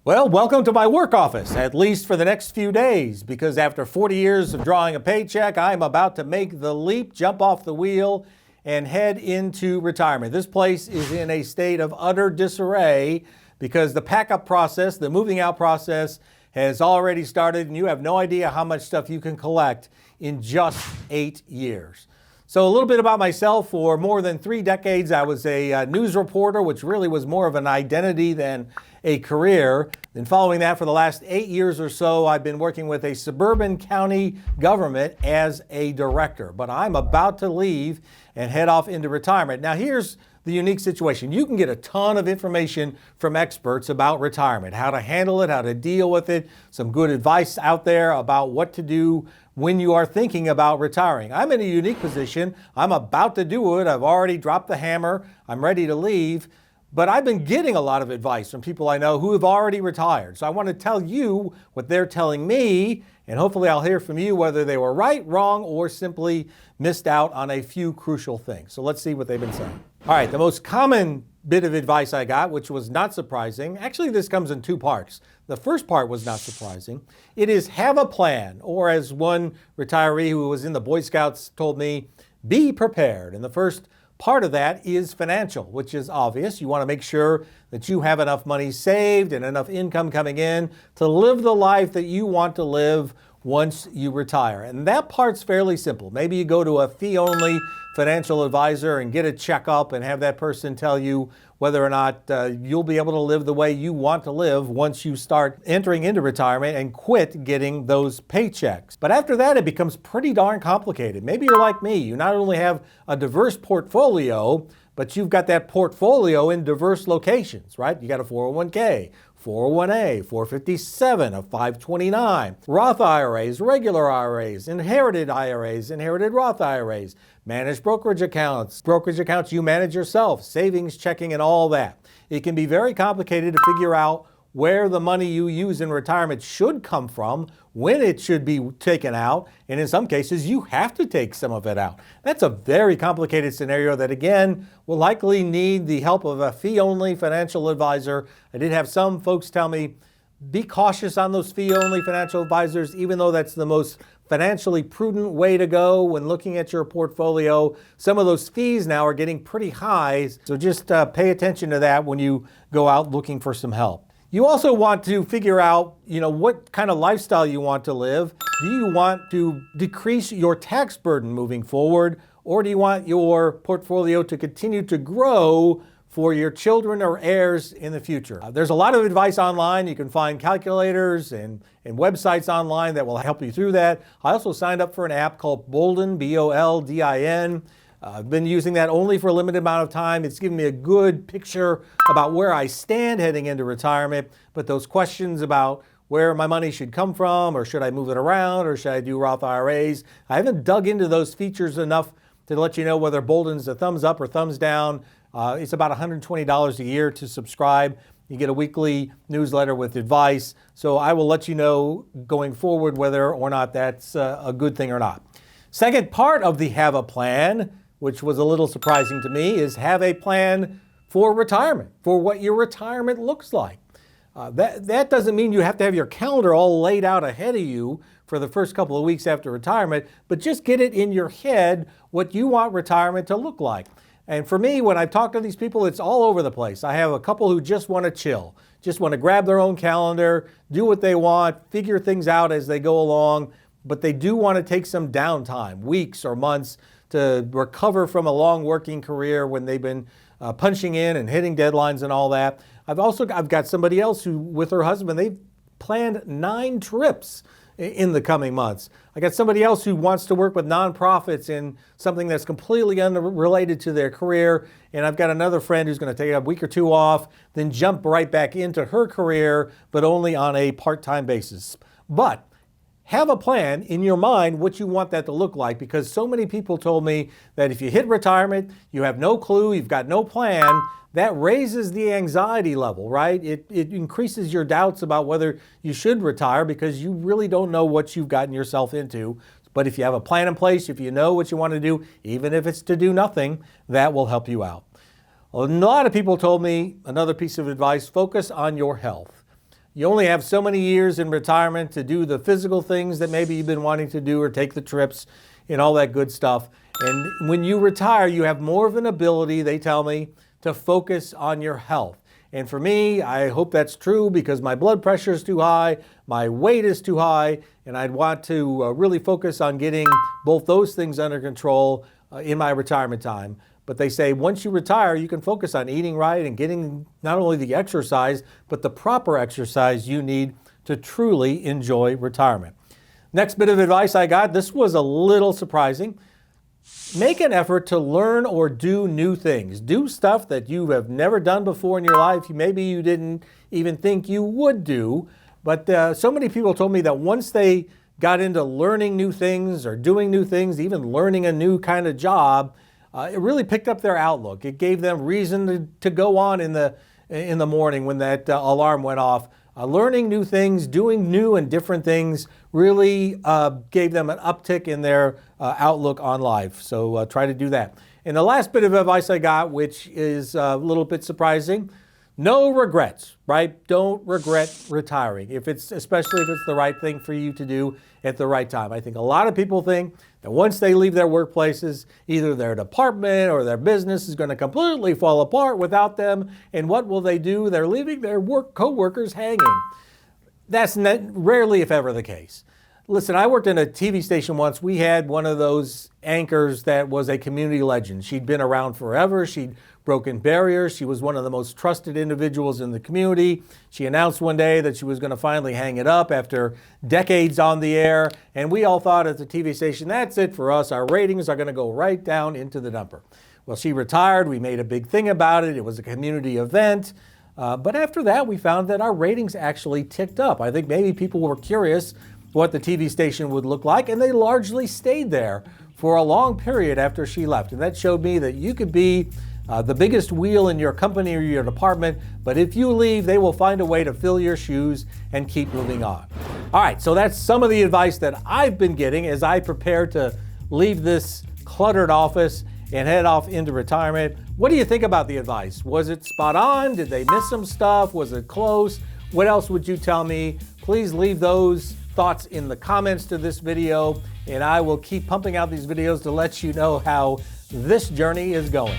Well, welcome to my work office, at least for the next few days, because after 40 years of drawing a paycheck, I'm about to make the leap, jump off the wheel, and head into retirement. This place is in a state of utter disarray because the pack-up process, the moving out process, has already started, and you have no idea how much stuff you can collect in just 8 years. So a little bit about myself. For more than 3 decades, I was a news reporter, which really was more of an identity than a career. Then following that, for the last 8 years or so, I've been working with a suburban county government as a director. But I'm about to leave and head off into retirement. Now here's the unique situation. You can get a ton of information from experts about retirement, how to handle it, how to deal with it, some good advice out there about what to do when you are thinking about retiring. I'm in a unique position. I'm about to do it. I've already dropped the hammer. I'm ready to leave. But I've been getting a lot of advice from people I know who have already retired. So I want to tell you what they're telling me, and hopefully I'll hear from you whether they were right, wrong, or simply missed out on a few crucial things. So let's see what they've been saying. All right, the most common bit of advice I got, which was not surprising. Actually, this comes in 2 parts. The first part was not surprising. It is have a plan, or as one retiree who was in the Boy Scouts told me, be prepared. And the first part of that is financial, which is obvious. You want to make sure that you have enough money saved and enough income coming in to live the life that you want to live once you retire. And that part's fairly simple. Maybe you go to a fee-only financial advisor and get a checkup and have that person tell you whether or not you'll be able to live the way you want to live once you start entering into retirement and quit getting those paychecks. But after that, it becomes pretty darn complicated. Maybe you're like me. You not only have a diverse portfolio, but you've got that portfolio in diverse locations, right? You got a 401k, 401a, 457, a 529, Roth IRAs, regular IRAs, inherited Roth IRAs, managed brokerage accounts you manage yourself, savings, checking, and all that. It can be very complicated to figure out where the money you use in retirement should come from, when it should be taken out, and in some cases, you have to take some of it out. That's a very complicated scenario that, again, will likely need the help of a fee-only financial advisor. I did have some folks tell me, be cautious on those fee-only financial advisors, even though that's the most financially prudent way to go when looking at your portfolio. Some of those fees now are getting pretty high, so just pay attention to that when you go out looking for some help. You also want to figure out, what kind of lifestyle you want to live. Do you want to decrease your tax burden moving forward, or do you want your portfolio to continue to grow for your children or heirs in the future? There's a lot of advice online. You can find calculators and websites online that will help you through that. I also signed up for an app called Boldin, B-O-L-D-I-N. I've been using that only for a limited amount of time. It's given me a good picture about where I stand heading into retirement. But those questions about where my money should come from, or should I move it around, or should I do Roth IRAs, I haven't dug into those features enough to let you know whether Boldin's a thumbs up or thumbs down. It's about $120 a year to subscribe. You get a weekly newsletter with advice. So I will let you know going forward whether or not that's a good thing or not. Second part of the have a plan, which was a little surprising to me, is have a plan for retirement, for what your retirement looks like. That doesn't mean you have to have your calendar all laid out ahead of you for the first couple of weeks after retirement, but just get it in your head what you want retirement to look like. And for me, when I talk to these people, it's all over the place. I have a couple who just want to chill, just want to grab their own calendar, do what they want, figure things out as they go along, but they do want to take some downtime, weeks or months, to recover from a long working career when they've been punching in and hitting deadlines and all that. I've got somebody else who, with her husband, they've planned 9 trips in the coming months. I got somebody else who wants to work with nonprofits in something that's completely unrelated to their career. And I've got another friend who's going to take a week or 2 off, then jump right back into her career, but only on a part-time basis. But have a plan in your mind what you want that to look like, because so many people told me that if you hit retirement, you have no clue, you've got no plan. That raises the anxiety level, right? It increases your doubts about whether you should retire because you really don't know what you've gotten yourself into. But if you have a plan in place, if you know what you want to do, even if it's to do nothing, that will help you out. A lot of people told me, another piece of advice, focus on your health. You only have so many years in retirement to do the physical things that maybe you've been wanting to do or take the trips and all that good stuff. And when you retire, you have more of an ability, they tell me, to focus on your health. And for me, I hope that's true because my blood pressure is too high, my weight is too high, and I'd want to really focus on getting both those things under control in my retirement time. But they say once you retire, you can focus on eating right and getting not only the exercise, but the proper exercise you need to truly enjoy retirement. Next bit of advice I got, this was a little surprising. Make an effort to learn or do new things. Do stuff that you have never done before in your life. Maybe you didn't even think you would do. But so many people told me that once they got into learning new things or doing new things, even learning a new kind of job, it really picked up their outlook. It gave them reason to go on in the morning when that alarm went off. Learning new things, doing new and different things really gave them an uptick in their outlook on life. So try to do that. And the last bit of advice I got, which is a little bit surprising, no regrets, right? Don't regret retiring, especially if it's the right thing for you to do at the right time. I think a lot of people think that once they leave their workplaces, either their department or their business is going to completely fall apart without them. And what will they do? They're leaving their co-workers hanging. That's rarely, if ever, the case. Listen, I worked in a TV station once. We had one of those anchors that was a community legend. She'd been around forever. She'd broken barriers. She was one of the most trusted individuals in the community. She announced one day that she was going to finally hang it up after decades on the air. And we all thought at the TV station, that's it for us. Our ratings are going to go right down into the dumper. Well, she retired. We made a big thing about it. It was a community event. But after that, we found that our ratings actually ticked up. I think maybe people were curious what the TV station would look like, and they largely stayed there for a long period after she left. And that showed me that you could be the biggest wheel in your company or your department, but if you leave, they will find a way to fill your shoes and keep moving on. All right, so that's some of the advice that I've been getting as I prepare to leave this cluttered office and head off into retirement. What do you think about the advice? Was it spot on? Did they miss some stuff? Was it close? What else would you tell me? Please leave those thoughts in the comments to this video, and I will keep pumping out these videos to let you know how this journey is going.